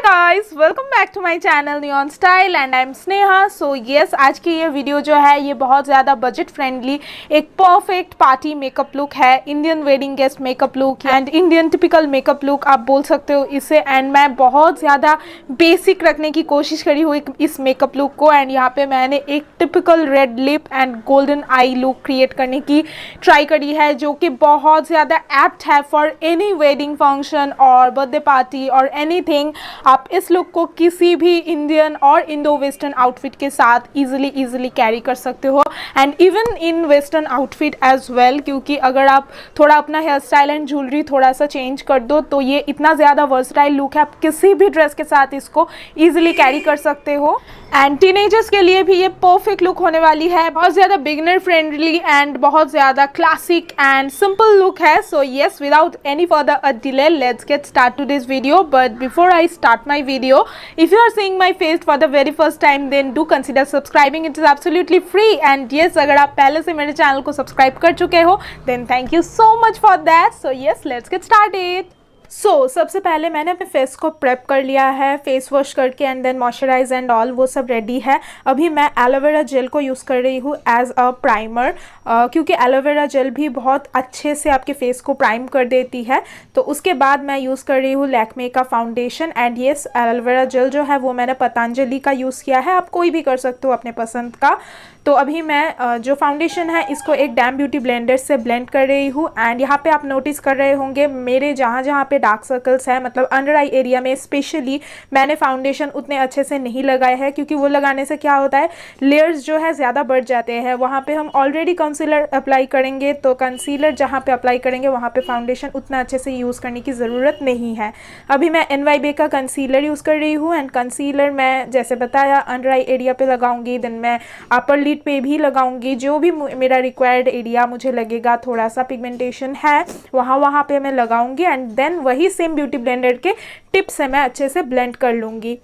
Guys welcome back to my channel new style and I am Sneha. So yes, आज की ये video जो है ये बहुत ज़्यादा बजट फ्रेंडली एक परफेक्ट पार्टी मेकअप लुक है। Indian wedding guest makeup look and Indian typical makeup look आप बोल सकते हो इसे। एंड मैं बहुत ज़्यादा बेसिक रखने की कोशिश करी हुई इस मेकअप लुक को। एंड यहाँ पे मैंने एक typical red lip and golden I look create करने की ट्राई करी है, जो कि बहुत ज़्यादा एप्ट है फॉर एनी वेडिंग फंक्शन और बर्थडे पार्टी और एनीथिंग। आप इस लुक को किसी भी इंडियन और इंडो वेस्टर्न आउटफिट के साथ इजीली कैरी कर सकते हो and even in western outfit as well, क्योंकि अगर आप थोड़ा अपना हेयर स्टाइल एंड ज्वेलरी थोड़ा सा चेंज कर दो तो ये इतना ज़्यादा वर्सटाइल लुक है, आप किसी भी ड्रेस के साथ इसको इजीली कैरी कर सकते हो। एंड टीनेजर्स के लिए भी ये परफेक्ट लुक होने वाली है। बहुत ज़्यादा बिगिनर फ्रेंडली एंड बहुत ज़्यादा क्लासिक एंड सिंपल लुक है। So yes, without any further a delay let's get start to this video. But before I start my video, if you are seeing my face for the very first time then do consider subscribing. It is absolutely free and yes, अगर आप पहले से मेरे channel को subscribe कर चुके हो then thank you so much for that. So yes, let's get started. सबसे पहले मैंने अपने फेस को प्रेप कर लिया है, फेस वॉश करके and then moisturise and all वो सब रेडी है। अभी मैं एलोवेरा जेल को यूज़ कर रही हूँ एज अ प्राइमर, क्योंकि एलोवेरा जेल भी बहुत अच्छे से आपके फेस को प्राइम कर देती है। तो उसके बाद मैं यूज़ कर रही हूँ लैक्मे का foundation and yes, aloe vera gel जो है वो मैंने पतंजलि का यूज़ किया है, आप कोई भी कर सकते हो अपने पसंद का। तो अभी मैं जो फाउंडेशन है इसको एक डैम ब्यूटी ब्लेंडर से ब्लेंड कर रही हूँ। एंड यहाँ पे आप नोटिस कर रहे होंगे मेरे जहाँ पे डार्क सर्कल्स है, मतलब अंडर आई एरिया में स्पेशली मैंने फाउंडेशन उतने अच्छे से नहीं लगाया है, क्योंकि वो लगाने से क्या होता है लेयर्स जो है ज़्यादा बढ़ जाते हैं। वहाँ पे हम ऑलरेडी कंसीलर अप्लाई करेंगे तो कंसीलर जहाँ पे अप्लाई करेंगे वहाँ पे फाउंडेशन उतना अच्छे से यूज़ करने की ज़रूरत नहीं है। अभी मैं NYB का कंसीलर यूज़ कर रही हूँ एंड कंसीलर मैं जैसे बताया अंडर आई एरिया पे लगाऊंगी, देन मैं अपर लिड पे भी लगाऊंगी। जो भी मेरा रिक्वायर्ड एरिया मुझे लगेगा थोड़ा सा पिगमेंटेशन है वहाँ पे मैं लगाऊंगी एंड देन वही सेम ब्यूटी ब्लेंडर के टिप से मैं अच्छे से ब्लेंड कर लूँगी।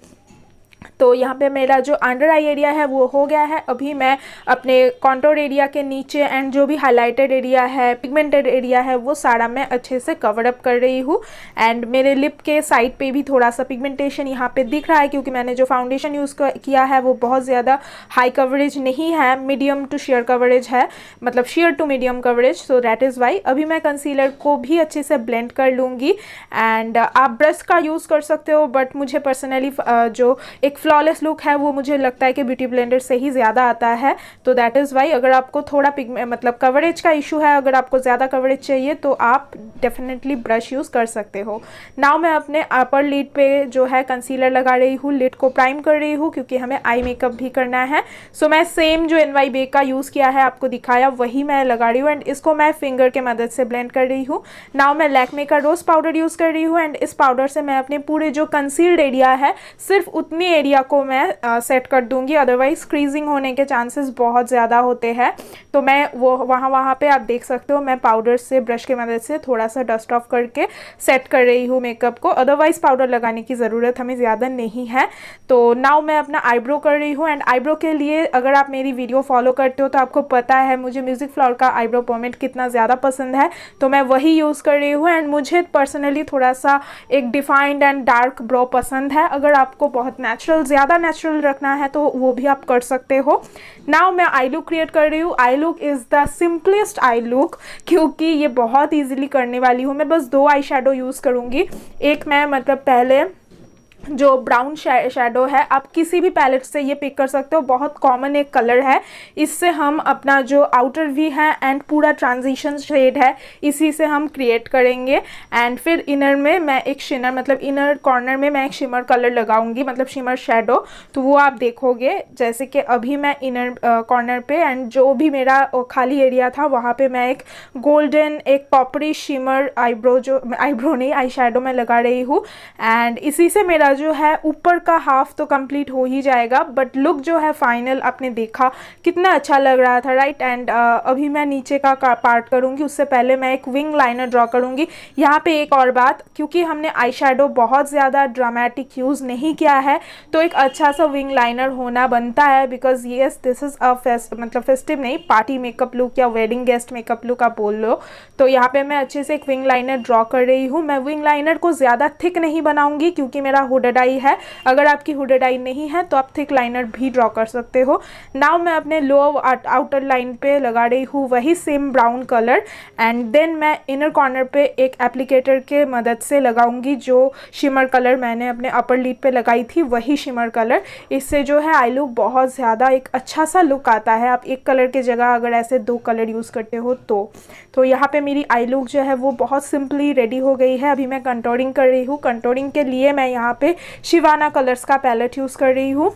तो यहाँ पे मेरा जो अंडर आई एरिया है वो हो गया है। अभी मैं अपने कॉन्टोर एरिया के नीचे एंड जो भी हाइलाइटेड एरिया है, पिगमेंटेड एरिया है, वो सारा मैं अच्छे से कवर अप कर रही हूँ। एंड मेरे लिप के साइड पे भी थोड़ा सा पिगमेंटेशन यहाँ पे दिख रहा है, क्योंकि मैंने जो फाउंडेशन यूज़ किया है वो बहुत ज़्यादा हाई कवरेज नहीं है, मीडियम टू शेयर कवरेज है, मतलब sheer to medium coverage. So that is why अभी मैं कंसीलर को भी अच्छे से ब्लेंड कर लूँगी। एंड आप ब्रश का यूज़ कर सकते हो, बट मुझे पर्सनली जो एक फ्लॉलेस लुक है वो मुझे लगता है कि ब्यूटी ब्लेंडर से ही ज़्यादा आता है। तो दैट इज़ वाई अगर आपको थोड़ा मतलब कवरेज का इशू है, अगर आपको ज़्यादा कवरेज चाहिए तो आप डेफिनेटली ब्रश यूज़ कर सकते हो। नाउ मैं अपने अपर लिड पे जो है कंसीलर लगा रही हूँ, लिड को प्राइम कर रही हूँ, क्योंकि हमें आई मेकअप भी करना है। सो मैं सेम जो NYB का यूज़ किया है आपको दिखाया वही मैं लगा रही हूँ एंड इसको मैं फिंगर के मदद से ब्लेंड कर रही हूँ। नाउ मैं लैक्मे का रोज़ पाउडर यूज़ कर रही हूँ एंड इस पाउडर से मैं अपने पूरे जो कंसील्ड एरिया है सिर्फ उतनी एरिया को मैं सेट कर दूंगी, अदरवाइज क्रीजिंग होने के चांसेस बहुत ज़्यादा होते हैं। तो मैं वो वहाँ पे आप देख सकते हो मैं पाउडर से ब्रश की मदद से थोड़ा सा डस्ट ऑफ करके सेट कर रही हूँ मेकअप को, अदरवाइज पाउडर लगाने की ज़रूरत हमें ज़्यादा नहीं है। तो नाउ मैं अपना आईब्रो कर रही हूँ एंड आईब्रो के लिए अगर आप मेरी वीडियो फॉलो करते हो तो आपको पता है मुझे म्यूज़िक फ्लोर का आईब्रो पोमेड कितना ज़्यादा पसंद है, तो मैं वही यूज़ कर रही हूँ। एंड मुझे पर्सनली थोड़ा सा एक डिफाइंड एंड डार्क ब्रो पसंद है, अगर आपको बहुत नेचुरल ज़्यादा नेचुरल रखना है तो वो भी आप कर सकते हो। नाउ मैं आई लुक क्रिएट कर रही हूँ। I look is the simplest I look, क्योंकि ये बहुत इजीली करने वाली हूँ। मैं बस 2 आई शेडो यूज़ करूँगी। एक मैं मतलब पहले जो ब्राउन शेडो है, आप किसी भी पैलेट से ये पिक कर सकते हो, बहुत कॉमन एक कलर है। इससे हम अपना जो आउटर भी है एंड पूरा ट्रांजिशन शेड है इसी से हम क्रिएट करेंगे। एंड फिर इनर में मैं एक शिमर, मतलब इनर कॉर्नर में मैं एक शिमर कलर लगाऊंगी, मतलब शिमर शेडो, तो वो आप देखोगे। जैसे कि अभी मैं इनर कॉर्नर पे एंड जो भी मेरा खाली एरिया था वहाँ पे मैं एक गोल्डन, एक कॉपरी शिमर आईब्रो नहीं, आई शेडो मैं लगा रही हूँ। एंड इसी से मेरा जो है ऊपर का हाफ तो कंप्लीट हो ही जाएगा, बट लुक जो है फाइनल आपने देखा कितना अच्छा लग रहा था, राइट। एंड अभी मैं नीचे का पार्ट करूँगी, उससे पहले मैं एक विंग लाइनर ड्रॉ करूँगी। यहाँ पे एक और बात, क्योंकि हमने आई शेडो बहुत ज़्यादा ड्रामेटिक यूज़ नहीं किया है तो एक अच्छा सा विंग लाइनर होना बनता है, because yes this is a मतलब फेस्टिव नहीं, पार्टी मेकअप लुक या वेडिंग गेस्ट मेकअप लुक आप बोल लो। तो यहाँ पे मैं अच्छे से एक विंग लाइनर ड्रॉ कर रही हूँ। मैं विंग लाइनर को ज़्यादा थिक नहीं बनाऊँगी क्योंकि मेरा हुडेड आई है। अगर आपकी हुडेड आई नहीं है तो आप थिक लाइनर भी ड्रॉ कर सकते हो। नाउ मैं अपने लो आउटर लाइन पे लगा रही हूँ वही same brown colour, and then मैं इनर कॉर्नर पे एक एप्लीकेटर के मदद से लगाऊंगी जो शिमर कलर मैंने अपने अपर लिड पे लगाई थी, वही शिमर कलर। इससे जो है आई लुक बहुत ज़्यादा एक अच्छा सा लुक आता है। आप एक कलर की जगह अगर ऐसे 2 कलर यूज़ करते हो तो यहाँ पे मेरी आई लुक जो है वो बहुत सिंपली रेडी हो गई है। अभी मैं कंटूरिंग कर रही हूँ। कंटूरिंग के लिए मैं यहाँ पे शिवाना कलर्स का पैलेट यूज़ कर रही हूँ।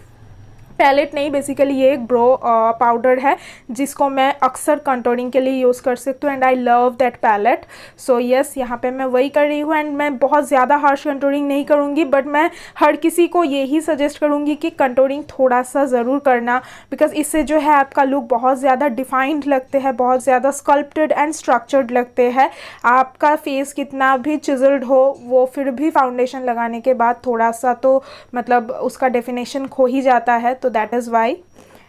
पैलेट नहीं, बेसिकली ये एक ब्रो पाउडर है जिसको मैं अक्सर कंटूरिंग के लिए यूज़ कर सकती हूँ and I love that palette. So yes, यहाँ पे मैं वही कर रही हूँ। एंड मैं बहुत ज़्यादा हार्श कंटूरिंग नहीं करूँगी, बट मैं हर किसी को यही सजेस्ट करूँगी कि कंटूरिंग थोड़ा सा ज़रूर करना, बिकॉज इससे जो है आपका लुक बहुत ज़्यादा डिफाइंड लगते हैं, बहुत ज़्यादा स्कल्प्टेड एंड स्ट्रक्चर्ड लगते हैं। आपका फेस कितना भी चिजल्ड हो वो फिर भी फाउंडेशन लगाने के बाद थोड़ा सा तो मतलब उसका डेफिनेशन खो ही जाता है, तो दैट इज़ वाई।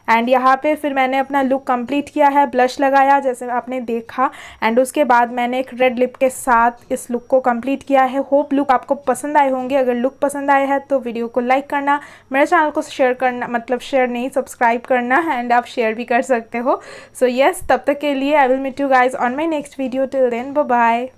एंड यहाँ पे फिर मैंने अपना लुक कंप्लीट किया है, ब्लश लगाया जैसे आपने देखा, एंड उसके बाद मैंने एक रेड लिप के साथ इस लुक को कंप्लीट किया है। होप लुक आपको पसंद आए होंगे। अगर लुक पसंद आए है तो वीडियो को लाइक करना, मेरे चैनल को शेयर करना, मतलब शेयर नहीं सब्सक्राइब करना, एंड आप शेयर भी कर सकते हो। सो यस, तब तक के लिए I will meet you guys on my next video. Till then bye bye.